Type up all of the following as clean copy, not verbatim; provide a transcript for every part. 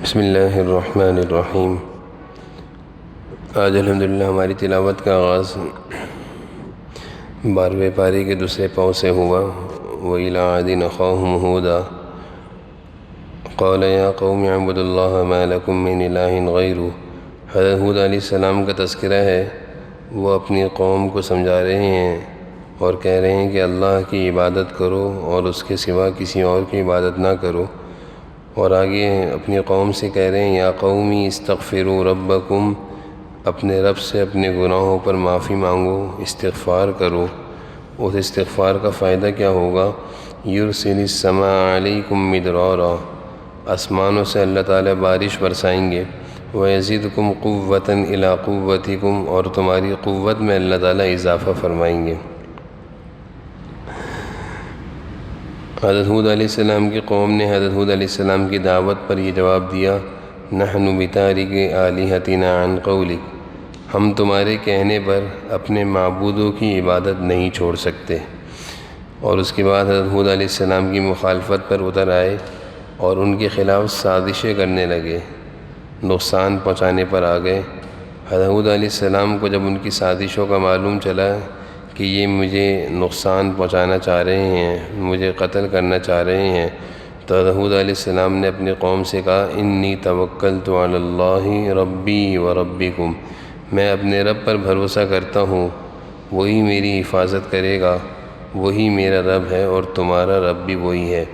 بسم اللہ الرحمن الرحیم۔ آج الحمدللہ ہماری تلاوت کا آغاز 12ویں پارے کے دوسرے پاؤں سے ہوا۔ وَإِلَىٰ عَادٍ أَخَاهُمْ هُودًا قَالَ يَا قَوْمِ اعْبُدُوا اللَّهَ مَا لَكُم مِّنْ إِلَٰهٍ غَيْرُهُ۔ حضرت ہود علیہ السلام کا تذکرہ ہے۔ وہ اپنی قوم کو سمجھا رہے ہیں اور کہہ رہے ہیں کہ اللہ کی عبادت کرو اور اس کے سوا کسی اور کی عبادت نہ کرو، اور آگے اپنی قوم سے کہہ رہے ہیں یا قومی استغفروا ربکم، اپنے رب سے اپنے گناہوں پر معافی مانگو، استغفار کرو۔ اس استغفار کا فائدہ کیا ہوگا؟ یرسل السماء علیکم مدرارا، آسمانوں سے اللہ تعالیٰ بارش برسائیں گے۔ ویزدکم قوۃ الی قوتکم، اور تمہاری قوت میں اللہ تعالیٰ اضافہ فرمائیں گے۔ حضرت ہود علیہ السلام کی قوم نے حضرت ہود علیہ السلام کی دعوت پر یہ جواب دیا، نحن بتارک آلہتنا عن قولک، ہم تمہارے کہنے پر اپنے معبودوں کی عبادت نہیں چھوڑ سکتے۔ اور اس کے بعد حضرت ہود علیہ السلام کی مخالفت پر اتر آئے اور ان کے خلاف سازشیں کرنے لگے، نقصان پہنچانے پر آ گئے۔ حضرت ہود علیہ السلام کو جب ان کی سازشوں کا معلوم چلا کہ یہ مجھے نقصان پہنچانا چاہ رہے ہیں، مجھے قتل کرنا چاہ رہے ہیں، تو حضرت ہود علیہ السلام نے اپنی قوم سے کہا انی توکلت علی اللہ ربی و ربکم، میں اپنے رب پر بھروسہ کرتا ہوں، وہی میری حفاظت کرے گا، وہی میرا رب ہے اور تمہارا رب بھی وہی ہے۔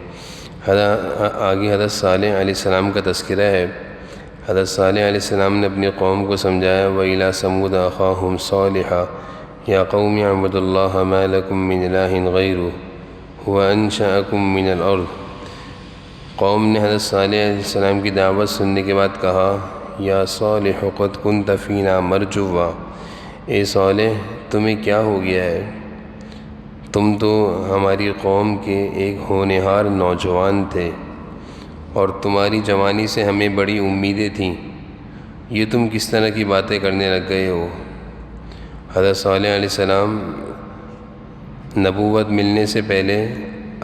آگے حضرت صالح علیہ السلام کا تذکرہ ہے۔ حضرت صالح علیہ السلام نے اپنی قوم کو سمجھایا وَإِلَىٰ ثَمُودَ أَخَاهُمْ صَالِحًا یا قوم اعبدوا اللہ ما لکم من الہ غیرہ هو انشأکم من الارض۔ قوم نے حضرت صالح علیہ السلام کی دعوت سننے کے بعد کہا یا صالح قد کنت فینا مرجوا، اے صالح تمہیں کیا ہو گیا ہے؟ تم تو ہماری قوم کے ایک ہونہار نوجوان تھے اور تمہاری جوانی سے ہمیں بڑی امیدیں تھیں، یہ تم کس طرح کی باتیں کرنے لگ گئے ہو؟ حضرت صالح علیہ السلام نبوت ملنے سے پہلے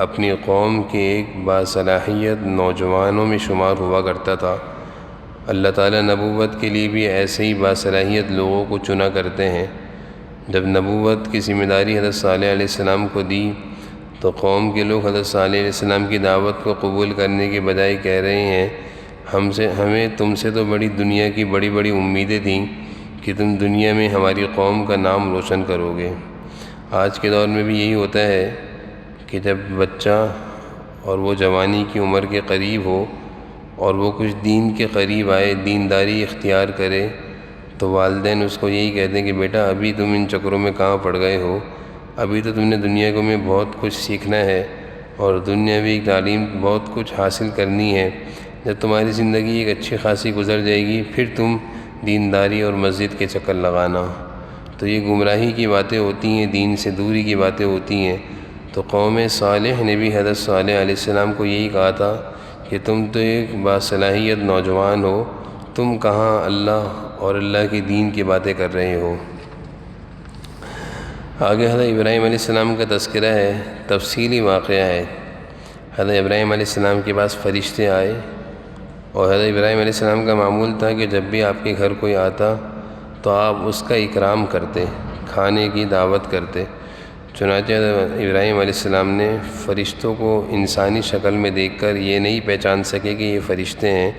اپنی قوم کے ایک باصلاحیت نوجوانوں میں شمار ہوا کرتا تھا۔ اللہ تعالیٰ نبوت کے لیے بھی ایسے ہی باصلاحیت لوگوں کو چنا کرتے ہیں۔ جب نبوت کی ذمہ داری حضرت صالح علیہ السلام کو دی تو قوم کے لوگ حضرت صالح علیہ السلام کی دعوت کو قبول کرنے کے بجائے کہہ رہے ہیں ہمیں تم سے تو بڑی دنیا کی بڑی بڑی امیدیں تھیں کہ تم دنیا میں ہماری قوم کا نام روشن کرو گے۔ آج کے دور میں بھی یہی ہوتا ہے کہ جب بچہ اور وہ جوانی کی عمر کے قریب ہو اور وہ کچھ دین کے قریب آئے، دینداری اختیار کرے، تو والدین اس کو یہی کہتے ہیں کہ بیٹا ابھی تم ان چکروں میں کہاں پڑ گئے ہو، ابھی تو تم نے دنیا کو میں بہت کچھ سیکھنا ہے اور دنیاوی تعلیم بہت کچھ حاصل کرنی ہے۔ جب تمہاری زندگی ایک اچھی خاصی گزر جائے گی پھر تم دینداری اور مسجد کے چکر لگانا۔ تو یہ گمراہی کی باتیں ہوتی ہیں، دین سے دوری کی باتیں ہوتی ہیں۔ تو قوم صالح نے بھی حضرت صالح علیہ السلام کو یہی کہا تھا کہ تم تو ایک باصلاحیت نوجوان ہو، تم کہاں اللہ اور اللہ کی دین کی باتیں کر رہے ہو۔ آگے حضرت ابراہیم علیہ السلام کا تذکرہ ہے، تفصیلی واقعہ ہے۔ حضرت ابراہیم علیہ السلام کے پاس فرشتے آئے اور حضرت ابراہیم علیہ السلام کا معمول تھا کہ جب بھی آپ کے گھر کوئی آتا تو آپ اس کا اکرام کرتے، کھانے کی دعوت کرتے۔ چنانچہ حضرت ابراہیم علیہ السلام نے فرشتوں کو انسانی شکل میں دیکھ کر یہ نہیں پہچان سکے کہ یہ فرشتے ہیں،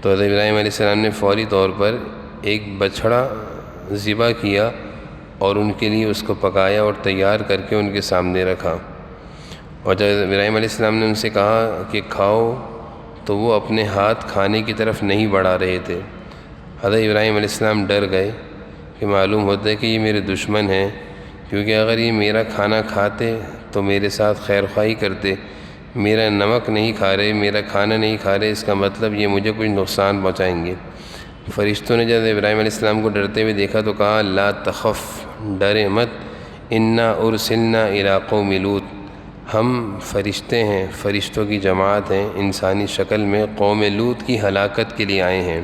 تو حضرت ابراہیم علیہ السلام نے فوری طور پر ایک بچھڑا ذبح کیا اور ان کے لیے اس کو پکایا اور تیار کر کے ان کے سامنے رکھا۔ اور جب ابراہیم علیہ السلام نے ان سے کہا کہ کھاؤ تو وہ اپنے ہاتھ کھانے کی طرف نہیں بڑھا رہے تھے۔ حضرت ابراہیم علیہ السلام ڈر گئے کہ معلوم ہوتا ہے کہ یہ میرے دشمن ہیں، کیونکہ اگر یہ میرا کھانا کھاتے تو میرے ساتھ خیر خواہی کرتے، میرا نمک نہیں کھا رہے، میرا کھانا نہیں کھا رہے، اس کا مطلب یہ مجھے کچھ نقصان پہنچائیں گے۔ فرشتوں نے جب ابراہیم علیہ السلام کو ڈرتے ہوئے دیکھا تو کہا لا تخف، ڈرے مت، انا ارسلنا الی قوم لوط، ہم فرشتے ہیں، فرشتوں کی جماعت ہیں انسانی شکل میں، قوم لوط کی ہلاکت کے لیے آئے ہیں۔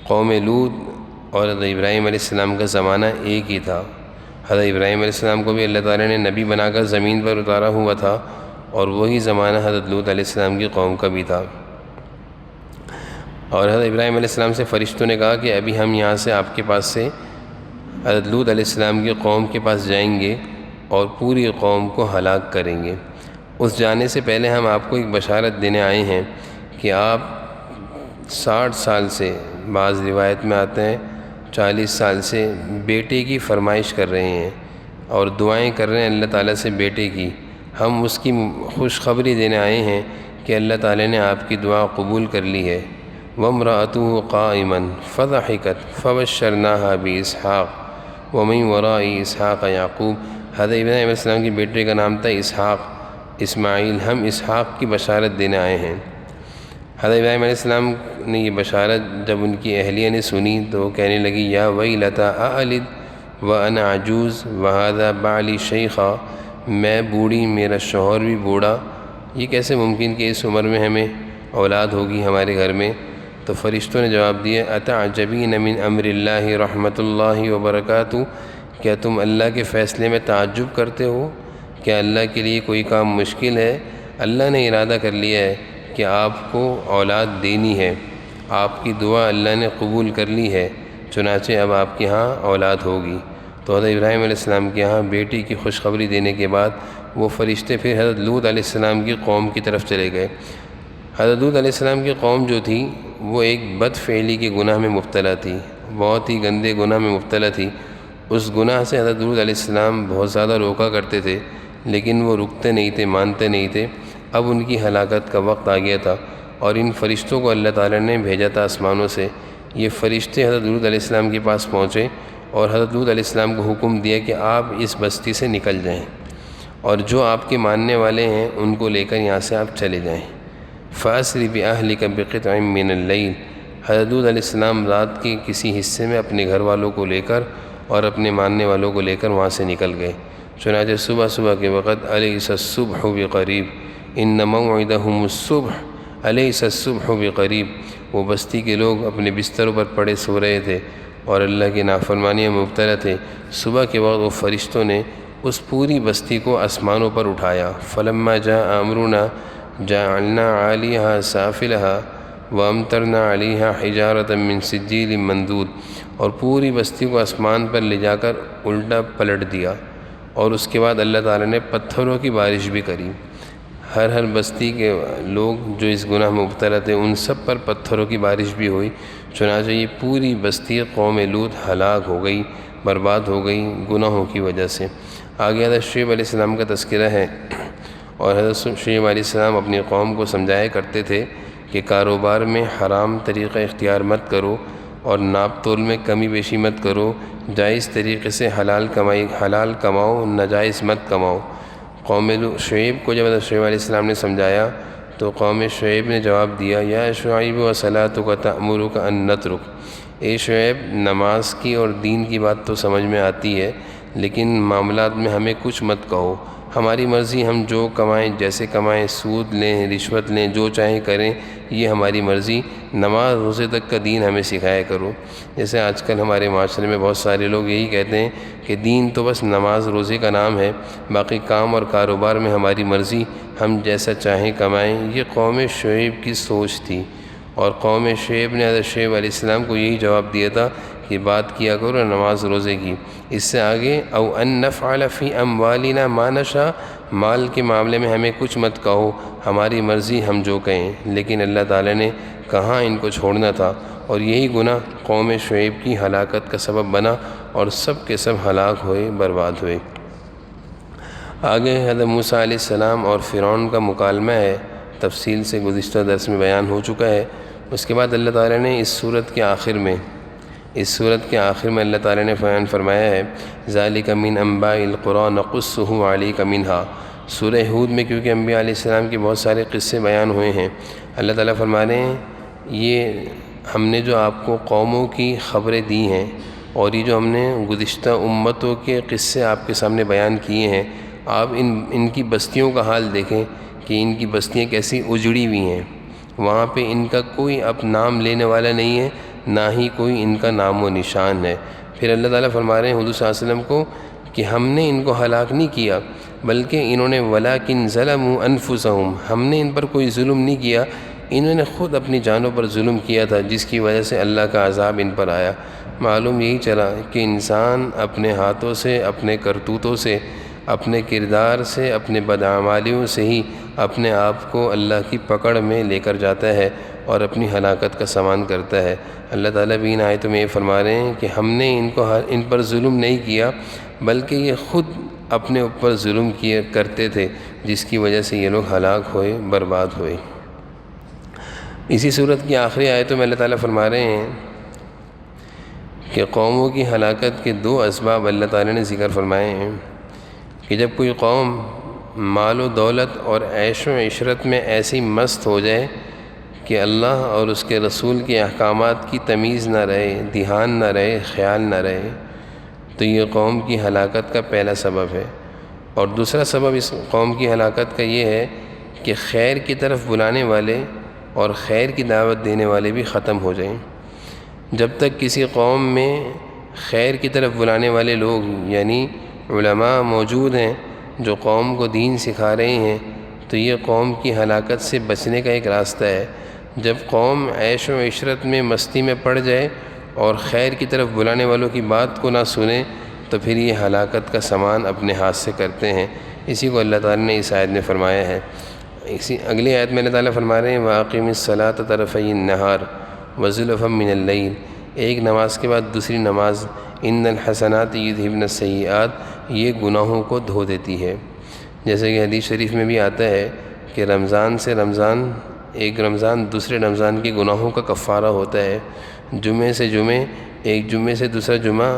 قوم لوط اور حضرت ابراہیم علیہ السلام کا زمانہ ایک ہی تھا۔ حضرت ابراہیم علیہ السلام کو بھی اللہ تعالیٰ نے نبی بنا کر زمین پر اتارا ہوا تھا اور وہی زمانہ حضرت لوط علیہ السلام کی قوم کا بھی تھا۔ اور حضرت ابراہیم علیہ السلام سے فرشتوں نے کہا کہ ابھی ہم یہاں سے آپ کے پاس سے حضرت لوط علیہ السلام کی قوم کے پاس جائیں گے اور پوری قوم کو ہلاک کریں گے۔ اس جانے سے پہلے ہم آپ کو ایک بشارت دینے آئے ہیں کہ آپ 60 سال سے، بعض روایت میں آتے ہیں 40 سال سے بیٹے کی فرمائش کر رہے ہیں اور دعائیں کر رہے ہیں اللہ تعالیٰ سے بیٹے کی۔ ہم اس کی خوشخبری دینے آئے ہیں کہ اللہ تعالیٰ نے آپ کی دعا قبول کر لی ہے۔ وامرأتہ قائما فضحکت فبشرناہا باسحاق ومن وراء اسحاق یعقوب۔ حضرت ابراہیم علیہ السلام کی بیٹے کا نام تھا اسحاق، اسماعیل۔ ہم اسحاق کی بشارت دینے آئے ہیں۔ حضرت ابراہیم علیہ السلام نے یہ بشارت جب ان کی اہلیہ نے سنی تو وہ کہنے لگی یا ویلتى األد وانا عجوز وهذا بعلی شیخا، میں بوڑھی، میرا شوہر بھی بوڑھا، یہ کیسے ممکن کہ اس عمر میں ہمیں اولاد ہوگی ہمارے گھر میں؟ تو فرشتوں نے جواب دیا اتعجبین من امر اللہ رحمۃ اللہ وبرکاتہ، کیا تم اللہ کے فیصلے میں تعجب کرتے ہو؟ کیا اللہ کے لیے کوئی کام مشکل ہے؟ اللہ نے ارادہ کر لیا ہے کہ آپ کو اولاد دینی ہے، آپ کی دعا اللہ نے قبول کر لی ہے، چنانچہ اب آپ کے ہاں اولاد ہوگی۔ تو حضرت ابراہیم علیہ السلام کے ہاں بیٹی کی خوشخبری دینے کے بعد وہ فرشتے پھر حضرت لوط علیہ السلام کی قوم کی طرف چلے گئے۔ حضرت لوط علیہ السلام کی قوم جو تھی وہ ایک بد فعلی کے گناہ میں مبتلا تھی، بہت ہی گندے گناہ میں مبتلا تھی۔ اس گناہ سے حضرت لوط علیہ السلام بہت زیادہ روکا کرتے تھے، لیکن وہ رکتے نہیں تھے، مانتے نہیں تھے۔ اب ان کی ہلاکت کا وقت آ گیا تھا اور ان فرشتوں کو اللہ تعالیٰ نے بھیجا تھا آسمانوں سے۔ یہ فرشتے حضرت لوط علیہ السلام کے پاس پہنچے اور حضرت لوط علیہ السلام کو حکم دیا کہ آپ اس بستی سے نکل جائیں اور جو آپ کے ماننے والے ہیں ان کو لے کر یہاں سے آپ چلے جائیں۔ فَأَسْرِ بِأَهْلِكَ بِقِطْعٍ مِّنَ اللَّيْلِ، حضرت لوط علیہ السلام رات کے کسی حصے میں اپنے گھر والوں کو لے کر اور اپنے ماننے والوں کو لے کر وہاں سے نکل گئے۔ چنانچہ صبح کے وقت أَلَيْسَ الصُّبْحُ بِقَرِيبٍ إِنَّ مَوْعِدَهُمُ الصُّبْحُ أَلَيْسَ الصُّبْحُ بِقَرِيبٍ۔ وہ بستی کے لوگ اپنے بستروں پر پڑے سو رہے تھے اور اللہ کی نافرمانیوں میں مبتلا تھے۔ صبح کے وقت وہ فرشتوں نے اس پوری بستی کو آسمانوں پر اٹھایا۔ فلما جاء امرنا جعلنا عالیہا سافلہا وامطرنا علیہا حجارۃ من سجیل منضود، اور پوری بستی کو آسمان پر لے جا کر الٹا پلٹ دیا اور اس کے بعد اللہ تعالیٰ نے پتھروں کی بارش بھی کری۔ ہر بستی کے لوگ جو اس گناہ میں مبتلا تھے ان سب پر پتھروں کی بارش بھی ہوئی، چنانچہ یہ پوری بستی قوم لوط ہلاک ہو گئی، برباد ہو گئی گناہوں کی وجہ سے۔ آگے حضرت شعیب علیہ السلام کا تذکرہ ہے، اور حضرت شعیب علیہ السلام اپنی قوم کو سمجھایا کرتے تھے کہ کاروبار میں حرام طریقہ اختیار مت کرو اور ناپ تول میں کمی بیشی مت کرو، جائز طریقے سے حلال کماؤ، ناجائز مت کماؤ۔ قوم شعیب کو جب حضرت شعیب علیہ السلام نے سمجھایا تو قوم شعیب نے جواب دیا یا شعیب وصلاتک تأمرک ان نترک، اے شعیب نماز کی اور دین کی بات تو سمجھ میں آتی ہے، لیکن معاملات میں ہمیں کچھ مت کہو، ہماری مرضی، ہم جو کمائیں جیسے کمائیں، سود لیں، رشوت لیں، جو چاہیں کریں، یہ ہماری مرضی، نماز روزے تک کا دین ہمیں سکھایا کرو۔ جیسے آج کل ہمارے معاشرے میں بہت سارے لوگ یہی کہتے ہیں کہ دین تو بس نماز روزے کا نام ہے، باقی کام اور کاروبار میں ہماری مرضی، ہم جیسا چاہیں کمائیں۔ یہ قوم شعیب کی سوچ تھی، اور قوم شعیب نے حضرت شعیب علیہ السلام کو یہی جواب دیا تھا کہ بات کیا کرو نماز روزے کی۔ اس سے آگے او ان نفعل فی اموالنا ما نشاء، مال کے معاملے میں ہمیں کچھ مت کہو، ہماری مرضی، ہم جو کہیں۔ لیکن اللہ تعالیٰ نے کہاں ان کو چھوڑنا تھا، اور یہی گناہ قوم شعیب کی ہلاکت کا سبب بنا اور سب کے سب ہلاک ہوئے، برباد ہوئے۔ آگے حضرت موسیٰ علیہ السلام اور فرعون کا مکالمہ ہے، تفصیل سے گزشتہ درس میں بیان ہو چکا ہے۔ اس کے بعد اللہ تعالیٰ نے اس سورت کے آخر میں اللہ تعالیٰ نے بیان فرمایا ہے ذالک من انباء القری نقصہ علیک منہا۔ سورہ ہود میں کیونکہ انبیاء علیہ السلام کے بہت سارے قصے بیان ہوئے ہیں، اللہ تعالیٰ فرما رہے ہیں یہ ہم نے جو آپ کو قوموں کی خبریں دی ہیں اور یہ جو ہم نے گزشتہ امتوں کے قصے آپ کے سامنے بیان کیے ہیں، آپ ان کی بستیوں کا حال دیکھیں کہ ان کی بستیاں کیسی اجڑی ہوئی ہیں، وہاں پہ ان کا کوئی اب نام لینے والا نہیں ہے، نہ ہی کوئی ان کا نام و نشان ہے۔ پھر اللہ تعالیٰ فرما رہے ہیں حضور صلی اللہ علیہ وسلم کو کہ ہم نے ان کو ہلاک نہیں کیا، بلکہ انہوں نے وَلَٰكِن ظَلَمُوا أَنفُسَهُمْ، ہم نے ان پر کوئی ظلم نہیں کیا، انہوں نے خود اپنی جانوں پر ظلم کیا تھا، جس کی وجہ سے اللہ کا عذاب ان پر آیا۔ معلوم یہی چلا کہ انسان اپنے ہاتھوں سے، اپنے کرتوتوں سے، اپنے کردار سے، اپنے بدعمالیوں سے ہی اپنے آپ کو اللہ کی پکڑ میں لے کر جاتا ہے اور اپنی ہلاکت کا سامان کرتا ہے۔ اللہ تعالیٰ بھی ان آیتوں میں یہ فرما رہے ہیں کہ ہم نے ان پر ظلم نہیں کیا، بلکہ یہ خود اپنے اوپر ظلم کرتے تھے، جس کی وجہ سے یہ لوگ ہلاک ہوئے، برباد ہوئے۔ اسی صورت کی آخری آیتوں میں اللہ تعالیٰ فرما رہے ہیں کہ قوموں کی ہلاکت کے 2 اسباب اللہ تعالیٰ نے ذکر فرمائے ہیں کہ جب کوئی قوم مال و دولت اور عیش و عشرت میں ایسی مست ہو جائے کہ اللہ اور اس کے رسول کے احکامات کی تمیز نہ رہے، دھیان نہ رہے، خیال نہ رہے، تو یہ قوم کی ہلاکت کا پہلا سبب ہے۔ اور دوسرا سبب اس قوم کی ہلاکت کا یہ ہے کہ خیر کی طرف بلانے والے اور خیر کی دعوت دینے والے بھی ختم ہو جائیں۔ جب تک کسی قوم میں خیر کی طرف بلانے والے لوگ یعنی علماء موجود ہیں جو قوم کو دین سکھا رہے ہیں، تو یہ قوم کی ہلاکت سے بچنے کا ایک راستہ ہے۔ جب قوم عیش و عشرت میں مستی میں پڑ جائے اور خیر کی طرف بلانے والوں کی بات کو نہ سنے، تو پھر یہ ہلاکت کا سامان اپنے ہاتھ سے کرتے ہیں۔ اسی کو اللہ تعالیٰ نے اس آیت میں فرمایا ہے۔ اسی اگلی آیت میں اللہ تعالیٰ فرما رہے ہیں وَأَقِمِ الصَّلَاةَ طَرَفَيِ النَّهَارِ وَزُلَفًا مِّنَ اللَّيْلِ، ایک نماز کے بعد دوسری نماز، ان الحسنات یذہبن السیئات، یہ گناہوں کو دھو دیتی ہے۔ جیسے کہ حدیث شریف میں بھی آتا ہے کہ ایک رمضان دوسرے رمضان کے گناہوں کا کفارہ ہوتا ہے، ایک جمعے سے دوسرا جمعہ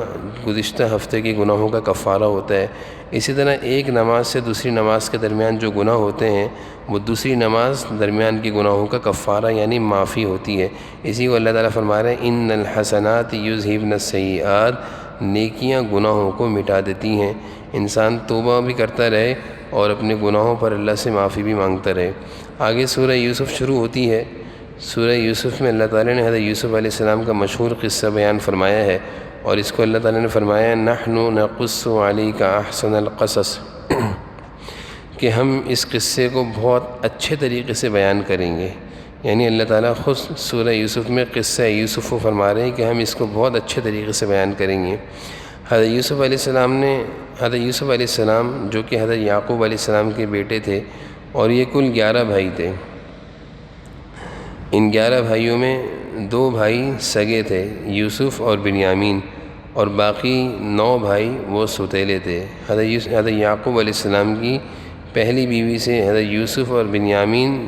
گزشتہ ہفتے کے گناہوں کا کفارہ ہوتا ہے۔ اسی طرح ایک نماز سے دوسری نماز کے درمیان جو گناہ ہوتے ہیں وہ دوسری نماز درمیان کے گناہوں کا کفارہ یعنی معافی ہوتی ہے۔ اسی کو اللہ تعالیٰ فرما رہے ہیں ان الحسنات یذہبن السیئات، نیکیاں گناہوں کو مٹا دیتی ہیں۔ انسان توبہ بھی کرتا رہے اور اپنے گناہوں پر اللہ سے معافی بھی مانگتا رہے۔ آگے سورہ یوسف شروع ہوتی ہے۔ سورہ یوسف میں اللہ تعالیٰ نے حضرت یوسف علیہ السلام کا مشہور قصہ بیان فرمایا ہے، اور اس کو اللہ تعالیٰ نے فرمایا نحن نقص علیک احسن القصص، کہ ہم اس قصے کو بہت اچھے طریقے سے بیان کریں گے۔ یعنی اللہ تعالیٰ خود سورہ یوسف میں قصہ یوسف کو فرما رہے ہیں کہ ہم اس کو بہت اچھے طریقے سے بیان کریں گے۔ حضرت یوسف علیہ السلام جو کہ حضرت یعقوب علیہ السلام کے بیٹے تھے، اور یہ کل 11 بھائی تھے۔ ان 11 بھائیوں میں 2 بھائی سگے تھے، یوسف اور بنیامین، اور باقی 9 بھائی وہ ستیلے تھے۔ حضرت یعقوب علیہ السلام کی پہلی بیوی سے حضرت یوسف اور بنیامین،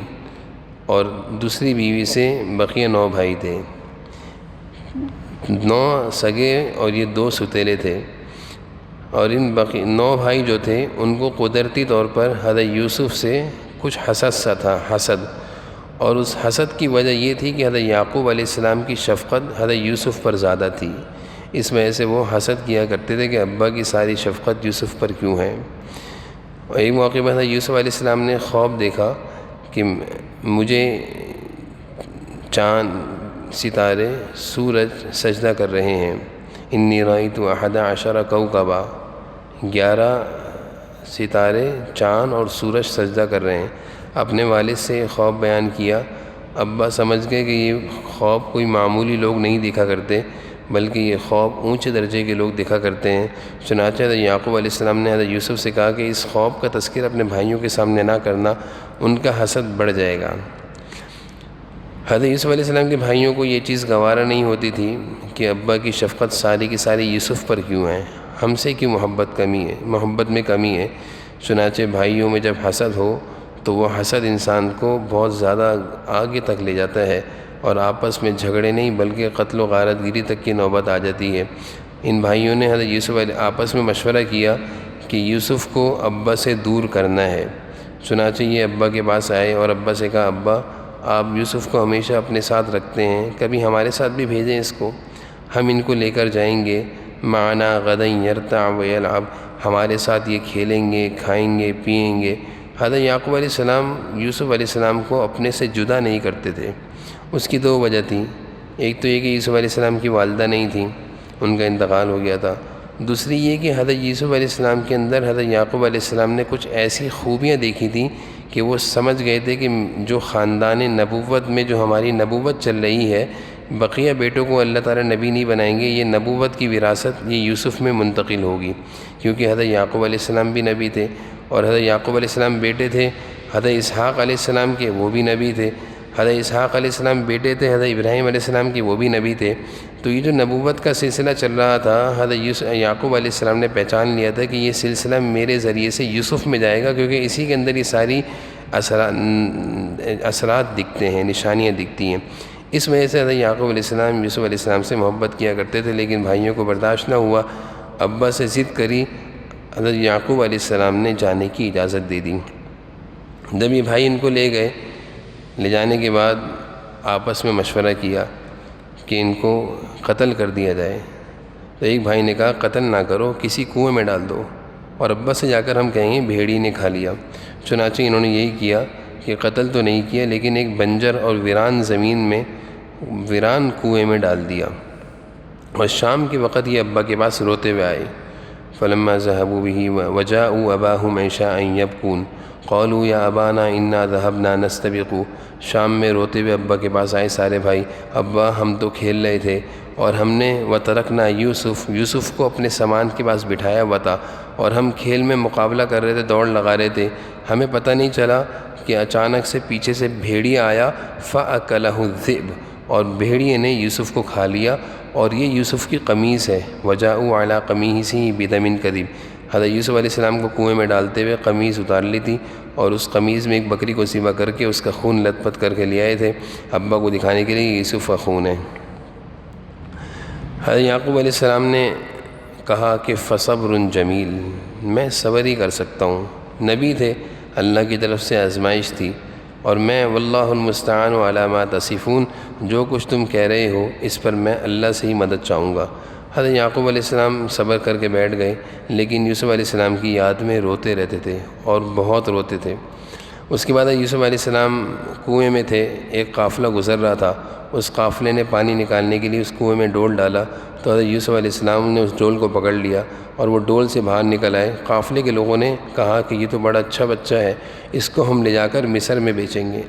اور دوسری بیوی سے بقیہ 9 بھائی تھے۔ 9 سگے اور یہ 2 ستیلے تھے، اور ان 9 بھائی جو تھے ان کو قدرتی طور پر حضرت یوسف سے کچھ حسد سا تھا، اور اس حسد کی وجہ یہ تھی کہ حضرت یعقوب علیہ السلام کی شفقت حضرت یوسف پر زیادہ تھی، اس وجہ سے وہ حسد کیا کرتے تھے کہ ابا کی ساری شفقت یوسف پر کیوں ہے۔ اور ایک موقع پر حضرت یوسف علیہ السلام نے خواب دیکھا کہ مجھے چاند، ستارے، سورج سجدہ کر رہے ہیں، انی رأیت 11 کوکبا، 11 ستارے، چاند اور سورج سجدہ کر رہے ہیں۔ اپنے والد سے یہ خواب بیان کیا، ابا سمجھ گئے کہ یہ خواب کوئی معمولی لوگ نہیں دیکھا کرتے، بلکہ یہ خواب اونچے درجے کے لوگ دیکھا کرتے ہیں۔ چنانچہ حضرت یعقوب علیہ السلام نے حضرت یوسف سے کہا کہ اس خواب کا تذکرہ اپنے بھائیوں کے سامنے نہ کرنا، ان کا حسد بڑھ جائے گا۔ حضرت یوسف علیہ السلام کے بھائیوں کو یہ چیز گوارا نہیں ہوتی تھی کہ ابا کی شفقت ساری کی ساری یوسف پر کیوں ہے، ہم سے کیوں محبت میں کمی ہے۔ چنانچہ بھائیوں میں جب حسد ہو تو وہ حسد انسان کو بہت زیادہ آگے تک لے جاتا ہے، اور آپس میں جھگڑے نہیں بلکہ قتل و غارت گیری تک کی نوبت آ جاتی ہے۔ ان بھائیوں نے حضرت یوسف آپس میں مشورہ کیا کہ یوسف کو ابا سے دور کرنا ہے۔ چنانچہ یہ ابا کے پاس آئے اور ابا سے کہا ابا، آپ یوسف کو ہمیشہ اپنے ساتھ رکھتے ہیں، کبھی ہمارے ساتھ بھی بھیجیں اس کو، ہم ان کو لے کر جائیں گے، معنا غدا یرتع ویلعب، ہمارے ساتھ یہ کھیلیں گے، کھائیں گے، پئیں گے۔ حضرت یعقوب علیہ السلام یوسف علیہ السلام کو اپنے سے جدا نہیں کرتے تھے۔ اس کی 2 وجہ تھی، ایک تو یہ کہ یوسف علیہ السلام کی والدہ نہیں تھیں، ان کا انتقال ہو گیا تھا۔ دوسری یہ کہ حضرت یوسف علیہ السلام کے اندر حضرت یعقوب علیہ السلام نے کچھ ایسی خوبیاں دیکھی تھیں کہ وہ سمجھ گئے تھے کہ جو خاندان نبوت میں جو ہماری نبوت چل رہی ہے، بقیہ بیٹوں کو اللہ تعالیٰ نبی نہیں بنائیں گے، یہ نبوت کی وراثت یہ یوسف میں منتقل ہوگی، کیونکہ حضرت یعقوب علیہ السلام بھی نبی تھے، اور حضرت یعقوب علیہ السلام بیٹے تھے حضرت اسحاق علیہ السلام کے، وہ بھی نبی تھے، حضرت اسحاق علیہ السلام بیٹے تھے حضرت ابراہیم علیہ السلام کے، وہ بھی نبی تھے۔ تو یہ جو نبوت کا سلسلہ چل رہا تھا، حضرت یعقوب علیہ السلام نے پہچان لیا تھا کہ یہ سلسلہ میرے ذریعے سے یوسف میں جائے گا، کیونکہ اسی کے اندر یہ ساری اثرات دکھتے ہیں، نشانیاں دکھتی ہیں۔ اس وجہ سے حضرت یعقوب علیہ السلام یوسف علیہ السلام سے محبت کیا کرتے تھے، لیکن بھائیوں کو برداشت نہ ہوا، ابا سے ضد کری، حضرت یعقوب علیہ السلام نے جانے کی اجازت دے دی۔ جب یہ بھائی ان کو لے گئے، لے جانے کے بعد آپس میں مشورہ کیا کہ ان کو قتل کر دیا جائے، تو ایک بھائی نے کہا قتل نہ کرو، کسی کنویں میں ڈال دو، اور ابا سے جا کر ہم کہیں گے بھیڑی نے کھا لیا۔ چنانچہ انہوں نے یہی کیا کہ قتل تو نہیں کیا، لیکن ایک بنجر اور ویران زمین میں، ویران کنویں میں ڈال دیا، اور شام کے وقت یہ ابا کے پاس روتے ہوئے آئے۔ فلما ذهبوا به وجاءوا اباهم عشاء يبكون قالوا یا ابانا انا ذهبنا نستبق۔ شام میں روتے ہوئے ابا کے پاس آئے سارے بھائی، ابا ہم تو کھیل رہے تھے، اور ہم نے وترکنا یوسف کو اپنے سامان کے پاس بٹھایا ہوا تھا، اور ہم کھیل میں مقابلہ کر رہے تھے، دوڑ لگا رہے تھے، ہمیں پتہ نہیں چلا کہ اچانک سے پیچھے سے بھیڑیا آیا، فأکلہ الذئب، اور بھیڑیے نے یوسف کو کھا لیا، اور یہ یوسف کی قمیص ہے، وجاءوا علی قمیصہ بدم کذب۔ حضرت یوسف علیہ السلام کو کنویں میں ڈالتے ہوئے قمیص اتار لی تھی، اور اس قمیص میں ایک بکری کو ذبح کر کے اس کا خون لت پت کر کے لے آئے تھے ابا کو دکھانے کے لیے یوسف کا خون ہے۔ حضرت یعقوب علیہ السلام نے کہا کہ فصبر جمیل، میں صبر ہی کر سکتا ہوں، نبی تھے، اللہ کی طرف سے آزمائش تھی، اور میں واللہ المستعان علی ما تصفون، جو کچھ تم کہہ رہے ہو اس پر میں اللہ سے ہی مدد چاہوں گا۔ حضرت یعقوب علیہ السلام صبر کر کے بیٹھ گئے، لیکن یوسف علیہ السلام کی یاد میں روتے رہتے تھے، اور بہت روتے تھے۔ اس کے بعد یوسف علیہ السلام کنویں میں تھے، ایک قافلہ گزر رہا تھا، اس قافلے نے پانی نکالنے کے لیے اس کنویں میں ڈول ڈالا، تو حضرت یوسف علیہ السلام نے اس ڈول کو پکڑ لیا، اور وہ ڈول سے باہر نکل آئے۔ قافلے کے لوگوں نے کہا کہ یہ تو بڑا اچھا بچہ ہے، اس کو ہم لے جا کر مصر میں بیچیں گے۔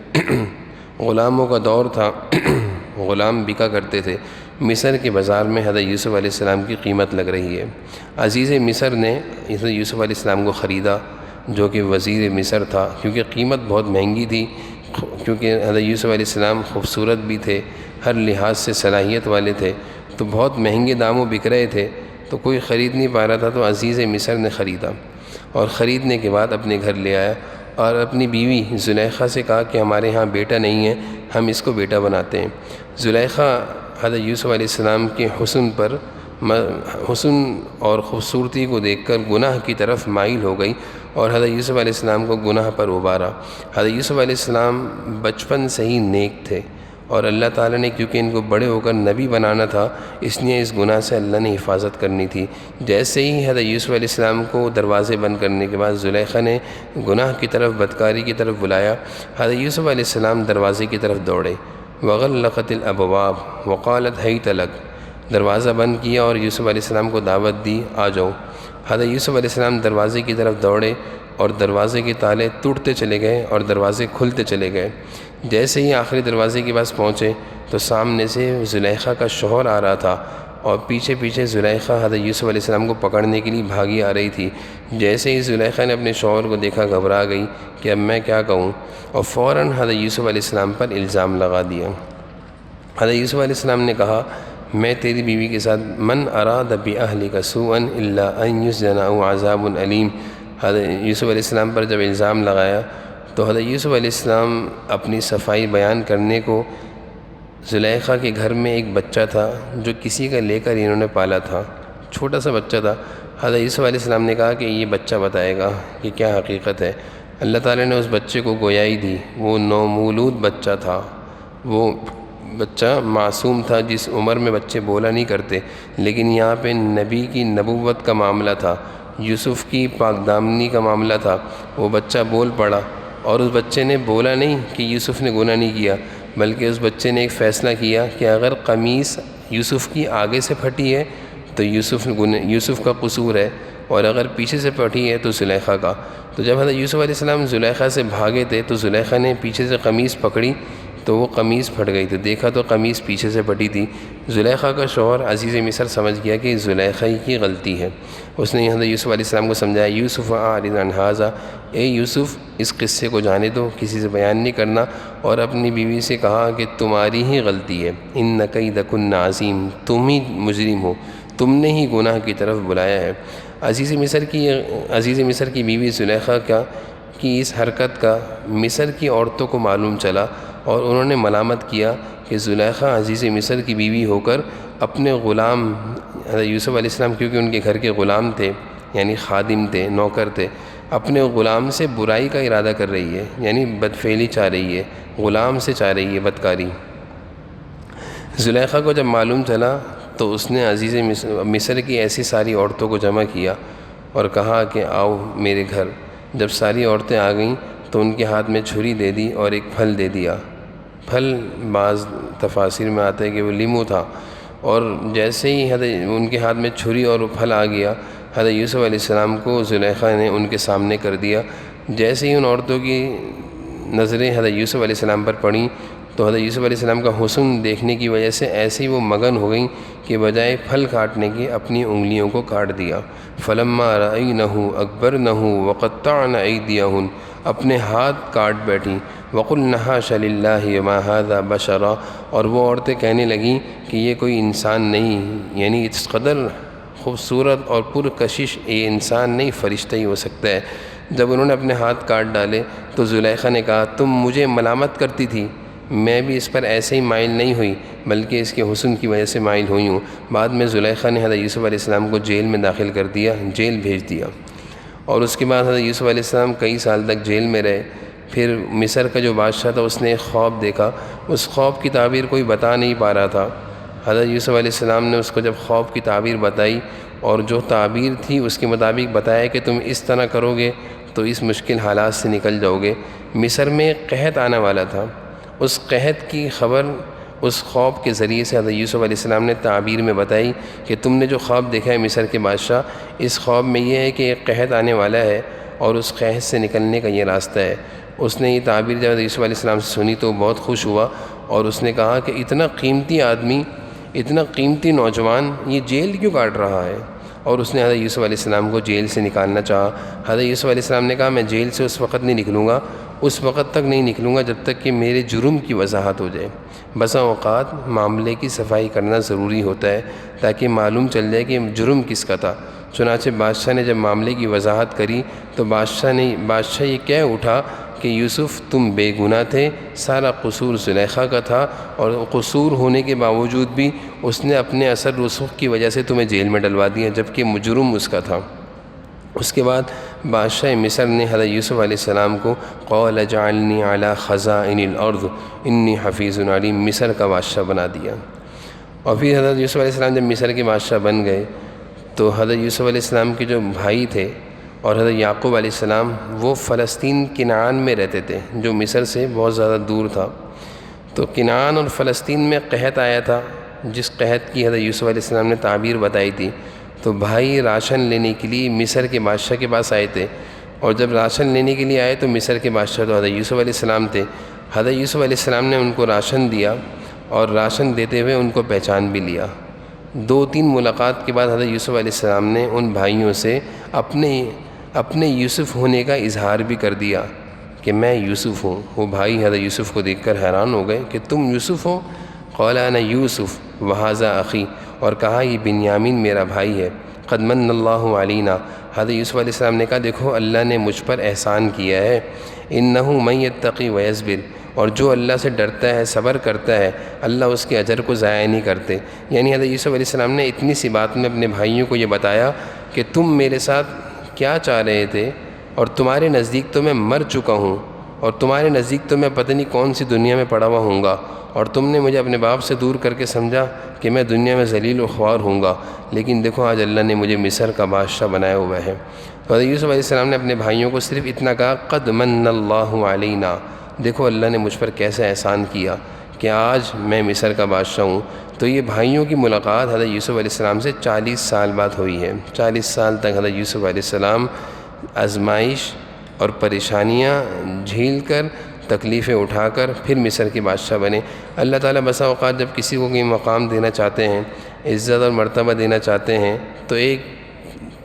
غلاموں کا دور تھا، غلام بکا کرتے تھے، مصر کے بازار میں حضرت یوسف علیہ السلام کی قیمت لگ رہی ہے۔ عزیز مصر نے حضرت یوسف علیہ السلام کو خریدا، جو کہ وزیر مصر تھا، کیونکہ قیمت بہت مہنگی تھی، کیونکہ حضرت یوسف علیہ السلام خوبصورت بھی تھے، ہر لحاظ سے صلاحیت والے تھے، تو بہت مہنگے داموں بک رہے تھے، تو کوئی خرید نہیں پا رہا تھا، تو عزیز مصر نے خریدا، اور خریدنے کے بعد اپنے گھر لے آیا، اور اپنی بیوی زلیخا سے کہا کہ ہمارے ہاں بیٹا نہیں ہے، ہم اس کو بیٹا بناتے ہیں۔ زلیخا حضرت یوسف علیہ السلام کے حسن اور خوبصورتی کو دیکھ کر گناہ کی طرف مائل ہو گئی، اور حضرت یوسف علیہ السلام کو گناہ پر ابھارا۔ حضرت یوسف علیہ السلام بچپن سے ہی نیک تھے، اور اللہ تعالیٰ نے کیونکہ ان کو بڑے ہو کر نبی بنانا تھا، اس لیے اس گناہ سے اللہ نے حفاظت کرنی تھی۔ جیسے ہی حضرت یوسف علیہ السلام کو دروازے بند کرنے کے بعد زلیخا نے گناہ کی طرف، بدکاری کی طرف بلایا، حضرت یوسف علیہ السلام دروازے کی طرف دوڑے، وغلقت الابواب وقالت حیت لک، دروازہ بند کیا اور یوسف علیہ السلام کو دعوت دی، آ جاؤ۔ حضرت یوسف علیہ السلام دروازے کی طرف دوڑے، اور دروازے کے تالے ٹوٹتے چلے گئے اور دروازے کھلتے چلے گئے۔ جیسے ہی آخری دروازے کے پاس پہنچے تو سامنے سے زلیخا کا شوہر آ رہا تھا، اور پیچھے پیچھے زلیخا حضرت یوسف علیہ السلام کو پکڑنے کے لیے بھاگی آ رہی تھی۔ جیسے ہی زلیخا نے اپنے شوہر کو دیکھا گھبرا گئی کہ اب میں کیا کہوں، اور فوراً حضرت یوسف علیہ السلام پر الزام لگا دیا۔ حضرت یوسف علیہ السلام نے کہا میں تیری بیوی کے ساتھ من اراد بأہلک سوءا الا ان یسجن او عذاب علیم۔ حضرت یوسف علیہ السلام پر جب الزام لگایا تو حضرت یوسف علیہ السلام اپنی صفائی بیان کرنے کو، زلیخا کے گھر میں ایک بچہ تھا جو کسی کا لے کر انہوں نے پالا تھا، چھوٹا سا بچہ تھا۔ حضرت یوسف علیہ السلام نے کہا کہ یہ بچہ بتائے گا کہ کیا حقیقت ہے۔ اللہ تعالیٰ نے اس بچے کو گویائی دی، وہ نومولود بچہ تھا، وہ بچہ معصوم تھا، جس عمر میں بچے بولا نہیں کرتے، لیکن یہاں پہ نبی کی نبوت کا معاملہ تھا، یوسف کی پاک دامنی کا معاملہ تھا۔ وہ بچہ بول پڑا، اور اس بچے نے بولا نہیں کہ یوسف نے گناہ نہیں کیا، بلکہ اس بچے نے ایک فیصلہ کیا کہ اگر قمیص یوسف کی آگے سے پھٹی ہے تو یوسف کا قصور ہے، اور اگر پیچھے سے پھٹی ہے تو زلیخا کا۔ تو جب حضرت یوسف علیہ السلام زلیخا سے بھاگے تھے تو زلیخا نے پیچھے سے قمیص پکڑی تو وہ قمیص پھٹ گئی تھی، دیکھا تو قمیص پیچھے سے پھٹی تھی۔ زلیخا کا شوہر عزیز مصر سمجھ گیا کہ زلیخا ہی کی غلطی ہے، اس نے حضرت یوسف علیہ السلام کو سمجھایا، یوسف اعرض عن ھذا، اے یوسف اس قصے کو جانے دو، کسی سے بیان نہیں کرنا، اور اپنی بیوی سے کہا کہ تمہاری ہی غلطی ہے، ان کیدکن عظیم، تم ہی مجرم ہو، تم نے ہی گناہ کی طرف بلایا ہے۔ عزیز مصر کی بیوی زلیخا کی اس حرکت کا مصر کی عورتوں کو معلوم چلا اور انہوں نے ملامت کیا کہ زلیخا عزیز مصر کی بیوی ہو کر اپنے غلام حضرت یوسف علیہ السلام، کیونکہ ان کے گھر کے غلام تھے یعنی خادم تھے، نوکر تھے، اپنے غلام سے برائی کا ارادہ کر رہی ہے، یعنی بدفعلی چاہ رہی ہے، غلام سے چاہ رہی ہے بدکاری۔ زلیخا کو جب معلوم چلا تو اس نے عزیز مصر کی ایسی ساری عورتوں کو جمع کیا اور کہا کہ آؤ میرے گھر۔ جب ساری عورتیں آ گئیں تو ان کے ہاتھ میں چھری دے دی اور ایک پھل دے دیا۔ پھل بعض تفاسیر میں آتا ہے کہ وہ لیمو تھا، اور جیسے ہی ان کے ہاتھ میں چھری اور پھل آ گیا، حضرت یوسف علیہ السلام کو زلیخا نے ان کے سامنے کر دیا۔ جیسے ہی ان عورتوں کی نظریں حضرت یوسف علیہ السلام پر پڑیں تو حضرت یوسف علیہ السلام کا حسن دیکھنے کی وجہ سے ایسے ہی وہ مگن ہو گئیں کہ بجائے پھل کاٹنے کے اپنی انگلیوں کو کاٹ دیا۔ فلما رأینہ اکبرنہ وقطعن ایدیہن، اپنے ہاتھ کاٹ بیٹھیں۔ وقلن حاش للہ ما ھذا بشرا، اور وہ عورتیں کہنے لگیں کہ یہ کوئی انسان نہیں، یعنی اس قدر خوبصورت اور پرکشش یہ انسان نہیں، فرشتہ ہی ہو سکتا ہے۔ جب انہوں نے اپنے ہاتھ کاٹ ڈالے تو زلیخا نے کہا تم مجھے ملامت کرتی تھی، میں بھی اس پر ایسے ہی مائل نہیں ہوئی بلکہ اس کے حسن کی وجہ سے مائل ہوئی ہوں۔ بعد میں زلیخا نے حضرت یوسف علیہ السلام کو جیل میں داخل کر دیا، جیل بھیج دیا، اور اس کے بعد حضرت یوسف علیہ السلام کئی سال تک جیل میں رہے۔ پھر مصر کا جو بادشاہ تھا اس نے ایک خواب دیکھا، اس خواب کی تعبیر کوئی بتا نہیں پا رہا تھا۔ حضرت یوسف علیہ السلام نے اس کو جب خواب کی تعبیر بتائی اور جو تعبیر تھی اس کے مطابق بتایا کہ تم اس طرح کرو گے تو اس مشکل حالات سے نکل جاؤ گے۔ مصر میں قحط آنے والا تھا، اس قحط کی خبر اس خواب کے ذریعے سے حضرت یوسف علیہ السلام نے تعبیر میں بتائی کہ تم نے جو خواب دیکھا ہے مصر کے بادشاہ، اس خواب میں یہ ہے کہ ایک قحط آنے والا ہے اور اس قحط سے نکلنے کا یہ راستہ ہے۔ اس نے یہ تعبیر جب حضرت یوسف علیہ السلام سے سنی تو بہت خوش ہوا اور اس نے کہا کہ اتنا قیمتی آدمی، اتنا قیمتی نوجوان یہ جیل کیوں کاٹ رہا ہے؟ اور اس نے حضرت یوسف علیہ السلام کو جیل سے نکالنا چاہا۔ حضرت یوسف علیہ السلام نے کہا میں جیل سے اس وقت نہیں نکلوں گا، اس وقت تک نہیں نکلوں گا جب تک کہ میرے جرم کی وضاحت ہو جائے۔ بسا اوقات معاملے کی صفائی کرنا ضروری ہوتا ہے تاکہ معلوم چل جائے کہ جرم کس کا تھا۔ چنانچہ بادشاہ نے جب معاملے کی وضاحت کری تو بادشاہ یہ کہہ اٹھا کہ یوسف تم بے گناہ تھے، سارا قصور زلیخا کا تھا، اور قصور ہونے کے باوجود بھی اس نے اپنے اثر رسوخ کی وجہ سے تمہیں جیل میں ڈلوا دیا جبکہ مجرم اس کا تھا۔ اس کے بعد بادشاہ مصر نے حضرت یوسف علیہ السلام کو قال اجعلنی علی خزائن الارض انی حفیظ علیم، مصر کا بادشاہ بنا دیا۔ اور پھر حضرت یوسف علیہ السلام جب مصر کے بادشاہ بن گئے تو حضرت یوسف علیہ السلام کے جو بھائی تھے اور حضرت یعقوب علیہ السلام وہ فلسطین کنعان میں رہتے تھے جو مصر سے بہت زیادہ دور تھا۔ تو کنعان اور فلسطین میں قحط آیا تھا جس قحط کی حضرت یوسف علیہ السلام نے تعبیر بتائی تھی، تو بھائی راشن لینے کے لیے مصر کے بادشاہ کے پاس آئے تھے، اور جب راشن لینے کے لیے آئے تو مصر کے بادشاہ تو حضرت یوسف علیہ السلام تھے۔ حضرت یوسف علیہ السلام نے ان کو راشن دیا اور راشن دیتے ہوئے ان کو پہچان بھی لیا۔ 2-3 ملاقات کے بعد حضرت یوسف علیہ السلام نے ان بھائیوں سے اپنے یوسف ہونے کا اظہار بھی کر دیا کہ میں یوسف ہوں۔ وہ بھائی حضرت یوسف کو دیکھ کر حیران ہو گئے کہ تم یوسف ہو؟ قال انا یوسف وھذا اخی، اور کہا یہ بنیامین میرا بھائی ہے۔ قد من اللہ علینا، حضرت یوسف علیہ السلام نے کہا دیکھو اللہ نے مجھ پر احسان کیا ہے۔ انہ من یتقی ویصبر، اور جو اللہ سے ڈرتا ہے صبر کرتا ہے اللہ اس کے اجر کو ضائع نہیں کرتے۔ یعنی حضرت یوسف علیہ السلام نے اتنی سی بات میں اپنے بھائیوں کو یہ بتایا کہ تم میرے ساتھ کیا چاہ رہے تھے، اور تمہارے نزدیک تو میں مر چکا ہوں، اور تمہارے نزدیک تو میں پتہ نہیں کون سی دنیا میں پڑا ہوا ہوں گا، اور تم نے مجھے اپنے باپ سے دور کر کے سمجھا کہ میں دنیا میں ذلیل و خوار ہوں گا، لیکن دیکھو آج اللہ نے مجھے مصر کا بادشاہ بنایا ہوا ہے۔ تو حضرت یوسف علیہ السلام نے اپنے بھائیوں کو صرف اتنا کہا قد من اللہ علینا، دیکھو اللہ نے مجھ پر کیسے احسان کیا کہ آج میں مصر کا بادشاہ ہوں۔ تو یہ بھائیوں کی ملاقات حضرت یوسف علیہ السلام سے 40 سال بعد ہوئی ہے۔ 40 سال تک حضرت یوسف علیہ السلام آزمائش اور پریشانیاں جھیل کر، تکلیفیں اٹھا کر پھر مصر کے بادشاہ بنے۔ اللہ تعالیٰ بسا اوقات جب کسی کو کوئی مقام دینا چاہتے ہیں، عزت اور مرتبہ دینا چاہتے ہیں، تو ایک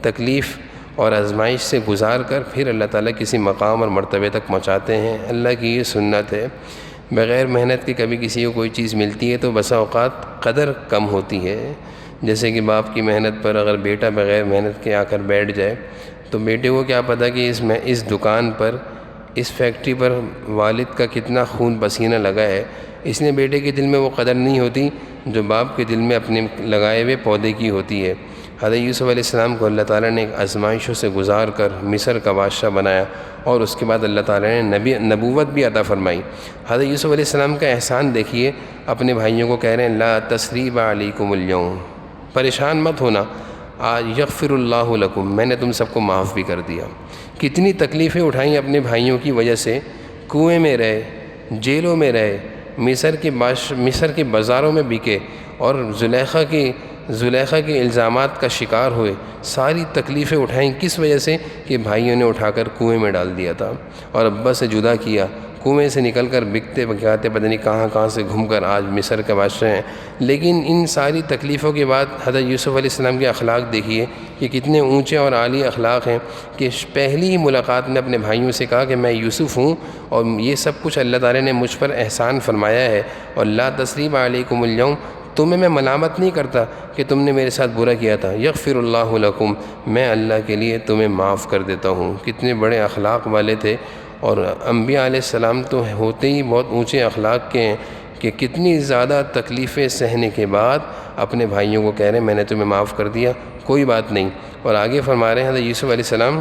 تکلیف اور آزمائش سے گزار کر پھر اللہ تعالیٰ کسی مقام اور مرتبے تک پہنچاتے ہیں۔ اللہ کی یہ سنت ہے۔ بغیر محنت کے کبھی کسی کو کوئی چیز ملتی ہے تو بسا اوقات قدر کم ہوتی ہے۔ جیسے کہ باپ کی محنت پر اگر بیٹا بغیر محنت کے آ کر بیٹھ جائے تو بیٹے کو کیا پتہ کہ اس دکان پر، اس فیکٹری پر والد کا کتنا خون پسینہ لگا ہے۔ اس لیے بیٹے کے دل میں وہ قدر نہیں ہوتی جو باپ کے دل میں اپنے لگائے ہوئے پودے کی ہوتی ہے۔ حضرت یوسف علیہ السلام کو اللہ تعالیٰ نے آزمائشوں سے گزار کر مصر کا بادشاہ بنایا، اور اس کے بعد اللہ تعالیٰ نے نبوت بھی عطا فرمائی۔ حضرت یوسف علیہ السلام کا احسان دیکھیے، اپنے بھائیوں کو کہہ رہے ہیں لا تثریب علیکم اليوم، پریشان مت ہونا، آج یغفر اللہ لکم، میں نے تم سب کو معاف بھی کر دیا۔ کتنی تکلیفیں اٹھائیں اپنے بھائیوں کی وجہ سے، کنویں میں رہے، جیلوں میں رہے، مصر کے بازاروں میں بکے، اور زلیخا کے الزامات کا شکار ہوئے۔ ساری تکلیفیں اٹھائیں کس وجہ سے؟ کہ بھائیوں نے اٹھا کر کنویں میں ڈال دیا تھا اور ابا سے جدا کیا، کنویں سے نکل کر بکتے بکاتے پتہ نہیں کہاں سے گھوم کر آج مصر کے بادشاہ ہیں۔ لیکن ان ساری تکلیفوں کے بعد حضرت یوسف علیہ السلام کے اخلاق دیکھیے کہ کتنے اونچے اور عالی اخلاق ہیں، کہ پہلی ہی ملاقات میں اپنے بھائیوں سے کہا کہ میں یوسف ہوں، اور یہ سب کچھ اللہ تعالیٰ نے مجھ پر احسان فرمایا ہے، اور لا تثریب علیکم اليوم، تمہیں میں ملامت نہیں کرتا کہ تم نے میرے ساتھ برا کیا تھا، یغفر اللہ لکم، میں اللہ کے لیے تمہیں معاف کر دیتا ہوں۔ کتنے بڑے اخلاق والے تھے، اور انبیاء علیہ السلام تو ہوتے ہی بہت اونچے اخلاق کے ہیں، کہ کتنی زیادہ تکلیفیں سہنے کے بعد اپنے بھائیوں کو کہہ رہے ہیں میں نے تمہیں معاف کر دیا، کوئی بات نہیں۔ اور آگے فرما رہے ہیں حضرت یوسف علیہ السلام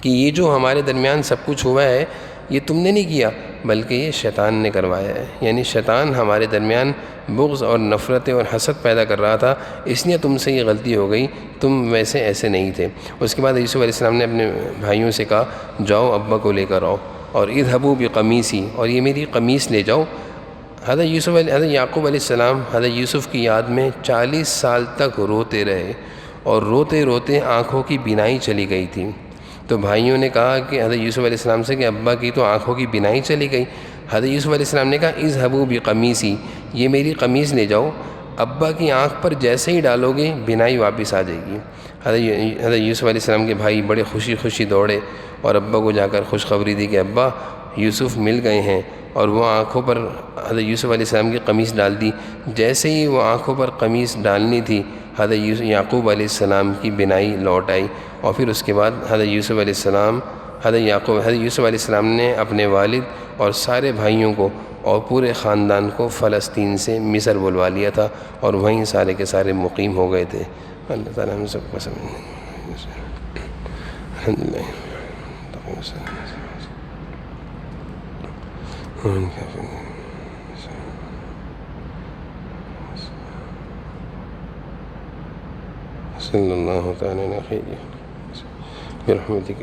کہ یہ جو ہمارے درمیان سب کچھ ہوا ہے یہ تم نے نہیں کیا، بلکہ یہ شیطان نے کروایا ہے، یعنی شیطان ہمارے درمیان بغض اور نفرتیں اور حسد پیدا کر رہا تھا، اس لیے تم سے یہ غلطی ہو گئی، تم ویسے ایسے نہیں تھے۔ اس کے بعد یوسف علیہ السلام نے اپنے بھائیوں سے کہا جاؤ ابا کو لے کر آؤ، اور اذهبوا بقمیصی، اور یہ میری قمیص لے جاؤ۔ حضرت یعقوب علیہ السلام حضرت یوسف کی یاد میں 40 سال تک روتے رہے، اور روتے روتے آنکھوں کی بینائی چلی گئی تھی۔ تو بھائیوں نے کہا کہ حضرت یوسف علیہ السلام سے کہ ابا کی تو آنکھوں کی بینائی چلی گئی۔ حضرت یوسف علیہ السلام نے کہا اذهبوا بقمیصی، یہ میری قمیص لے جاؤ، ابا کی آنکھ پر جیسے ہی ڈالو گے بینائی واپس آ جائے گی۔ حضرت یوسف علیہ السلام کے بھائی بڑے خوشی دوڑے اور ابا کو جا کر خوشخبری دی کہ ابا یوسف مل گئے ہیں، اور وہ آنکھوں پر حضرت یوسف علیہ السلام کی قمیص ڈال دی۔ جیسے ہی وہ آنکھوں پر قمیص ڈالنی تھی حضرت یعقوب علیہ السلام کی بینائی لوٹ آئی، اور پھر اس کے بعد حضرت یوسف علیہ السلام نے اپنے والد اور سارے بھائیوں کو اور پورے خاندان کو فلسطین سے مصر بلوا لیا تھا، اور وہیں سارے کے سارے مقیم ہو گئے تھے۔ اللہ تعالیٰ ہم سب کو سمجھ الحمدللہ۔ صلی اللہ تعالیٰ علیہ برحمتک۔